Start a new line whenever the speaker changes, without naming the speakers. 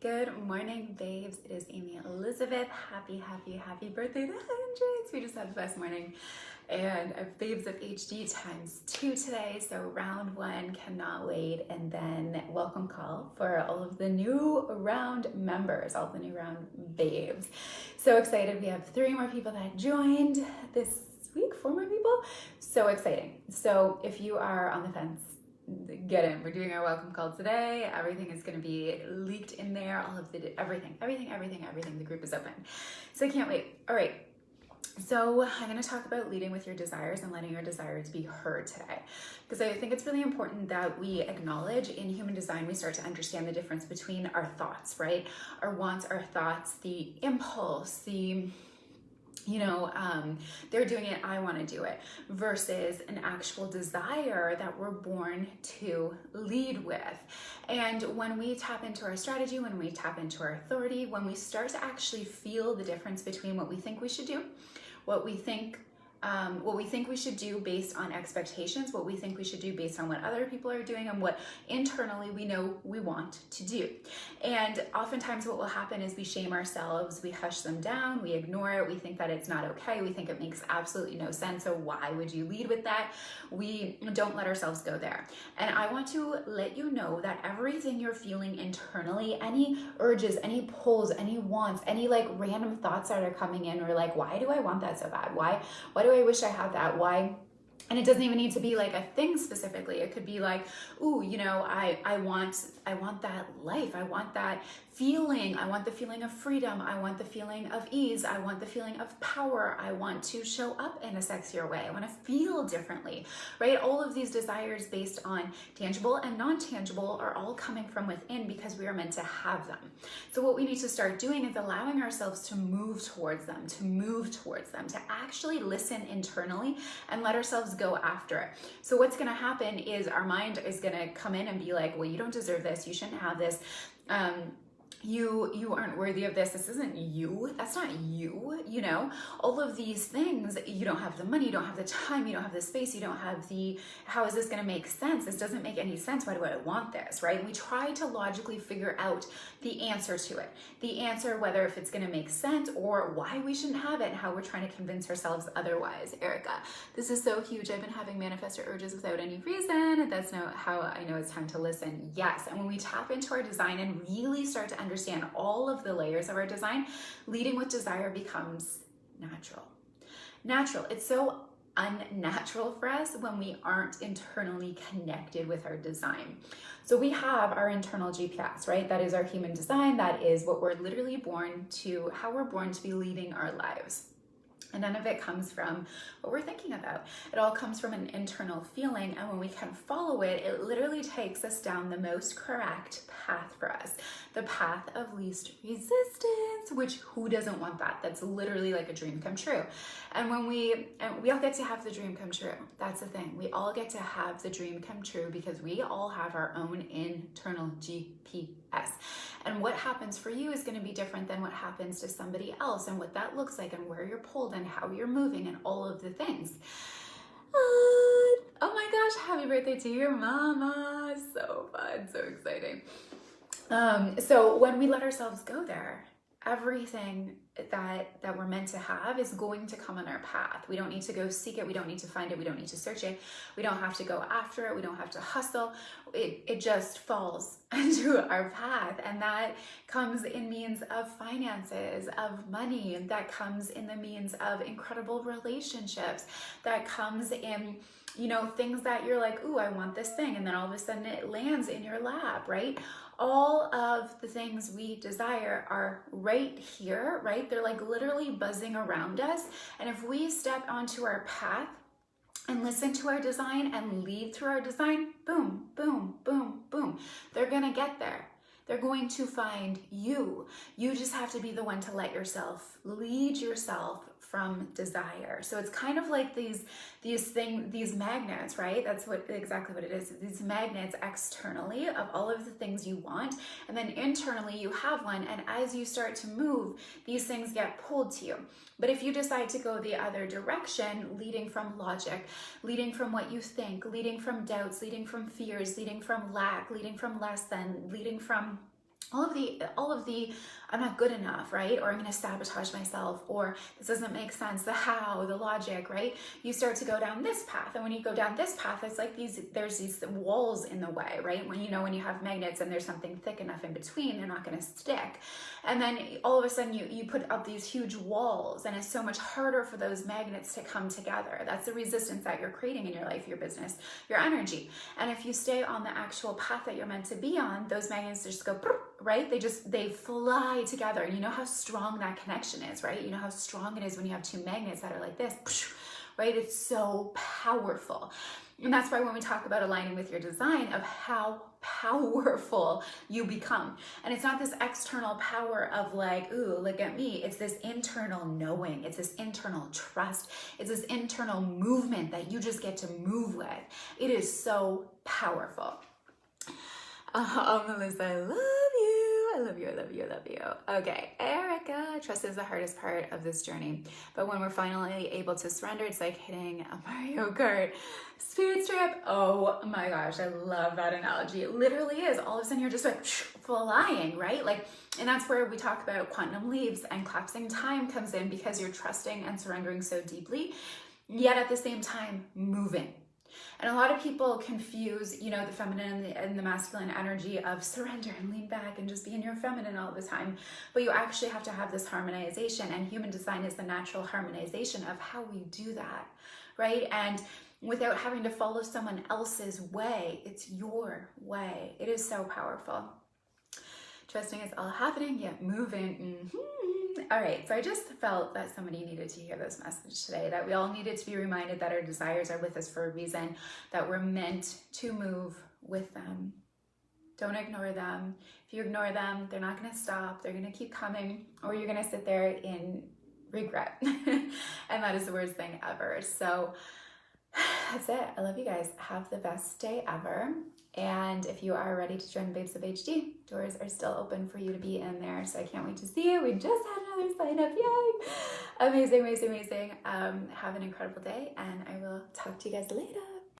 Good morning, babes. It is Amy Elizabeth. Happy birthday to hundreds. We just had the best morning. And babes of HD times 2 today. So round 1, cannot wait. And then welcome call for all of the new round members, all the new round babes. So excited. We have 3 more people that joined this week, 4 more people. So exciting. So if you are on the fence, get in. We're doing our welcome call today. Everything is going to be leaked in there. All of the everything. The group is open. So I can't wait. All right. So I'm going to talk about leading with your desires and letting your desires be heard today, because I think it's really important that we acknowledge in human design, we start to understand the difference between our thoughts, right? Our wants, our thoughts, the impulse, they're doing it, I want to do it, versus an actual desire that we're born to lead with. And when we tap into our strategy, when we tap into our authority, when we start to actually feel the difference between what we think we should do, what we think we should do based on expectations, what we think we should do based on what other people are doing, and what internally we know we want to do. And oftentimes what will happen is we shame ourselves, we hush them down, we ignore it, we think that it's not okay, we think it makes absolutely no sense, so why would you lead with that? We don't let ourselves go there. And I want to let you know that everything you're feeling internally, any urges, any pulls, any wants, any like random thoughts that are coming in, or like, why do I want that so bad? Why do I wish I had that? Why? And it doesn't even need to be like a thing specifically. It could be like, ooh, I want that life. I want that feeling. I want the feeling of freedom. I want the feeling of ease. I want the feeling of power. I want to show up in a sexier way. I want to feel differently, right? All of these desires based on tangible and non-tangible are all coming from within, because we are meant to have them. So what we need to start doing is allowing ourselves to move towards them, to actually listen internally and let ourselves go after it. So what's going to happen is our mind is going to come in and be like, well, you don't deserve this. You shouldn't have this. You aren't worthy of this. This isn't you. That's not you. All of these things. You don't have the money. You don't have the time. You don't have the space. You don't have how is this going to make sense? This doesn't make any sense. Why do I want this? Right? We try to logically figure out the answer to it. The answer, whether if it's going to make sense or why we shouldn't have it and how we're trying to convince ourselves otherwise. Erica, this is so huge. I've been having manifestor urges without any reason. That's not how I know it's time to listen. Yes. And when we tap into our design and really start to understand all of the layers of our design, leading with desire becomes natural. It's so unnatural for us when we aren't internally connected with our design. So we have our internal GPS, right? That is our human design. That is what we're literally how we're born to be leading our lives. And none of it comes from what we're thinking about. It all comes from an internal feeling. And when we can follow it, it literally takes us down the most correct path for us. The path of least resistance, which who doesn't want that? That's literally like a dream come true. And we all get to have the dream come true. That's the thing. We all get to have the dream come true because we all have our own internal GPS. And what happens for you is going to be different than what happens to somebody else, and what that looks like, and where you're pulled, and how you're moving, and all of the things. Oh my gosh, happy birthday to your mama. So fun, so exciting. So when we let ourselves go there, everything that we're meant to have is going to come on our path. We don't need to go seek it. We don't need to find it. We don't need to search it. We don't have to go after it. We don't have to hustle. It just falls into our path. And that comes in means of finances, of money. That comes in the means of incredible relationships. That comes in things that you're like, ooh, I want this thing. And then all of a sudden it lands in your lap, right? All of the things we desire are right here, right? They're like literally buzzing around us. And if we step onto our path and listen to our design and lead through our design, boom, boom, boom, boom, they're going to get there. They're going to find you. You just have to be the one to let yourself lead yourself from desire. So it's kind of like these magnets, right? That's exactly what it is. These magnets externally of all of the things you want, and then internally you have one, and as you start to move, these things get pulled to you. But if you decide to go the other direction, leading from logic, leading from what you think, leading from doubts, leading from fears, leading from lack, leading from less than, leading from all of the I'm not good enough, right? Or I'm going to sabotage myself, or this doesn't make sense, the how, the logic, right? You start to go down this path, and when you go down this path, it's like there's these walls in the way, right? When you have magnets and there's something thick enough in between, they're not going to stick. And then all of a sudden you put up these huge walls, and it's so much harder for those magnets to come together. That's the resistance that you're creating in your life, your business, your energy. And if you stay on the actual path that you're meant to be on, those magnets just go, right? They fly together. And you know how strong that connection is, right? You know how strong it is when you have two magnets that are like this, right? It's so powerful. And that's why when we talk about aligning with your design, of how powerful you become. And it's not this external power of like, ooh, look at me. It's this internal knowing. It's this internal trust. It's this internal movement that you just get to move with. It is so powerful. Melissa, I love you. I love you. I love you. I love you. Okay, Erica, trust is the hardest part of this journey. But when we're finally able to surrender, it's like hitting a Mario Kart spirit strip. Oh my gosh, I love that analogy. It literally is. All of a sudden you're just like flying, right? Like, and that's where we talk about quantum leaps, and collapsing time comes in, because you're trusting and surrendering so deeply, yet at the same time moving. And a lot of people confuse, the feminine and the masculine energy of surrender and lean back and just be in your feminine all the time. But you actually have to have this harmonization, and human design is the natural harmonization of how we do that, right? And without having to follow someone else's way, it's your way. It is so powerful. Trusting it's all happening, yet moving. All right, so I just felt that somebody needed to hear this message today, that we all needed to be reminded that our desires are with us for a reason, that we're meant to move with them. Don't ignore them. If you ignore them, they're not going to stop. They're going to keep coming, or you're going to sit there in regret. And that is the worst thing ever. So that's it. I love you guys. Have the best day ever. And if you are ready to join Babes of HD, doors are still open for you to be in there. So I can't wait to see you. We just had another sign up. Yay! Amazing, amazing, amazing. Have an incredible day, and I will talk to you guys later.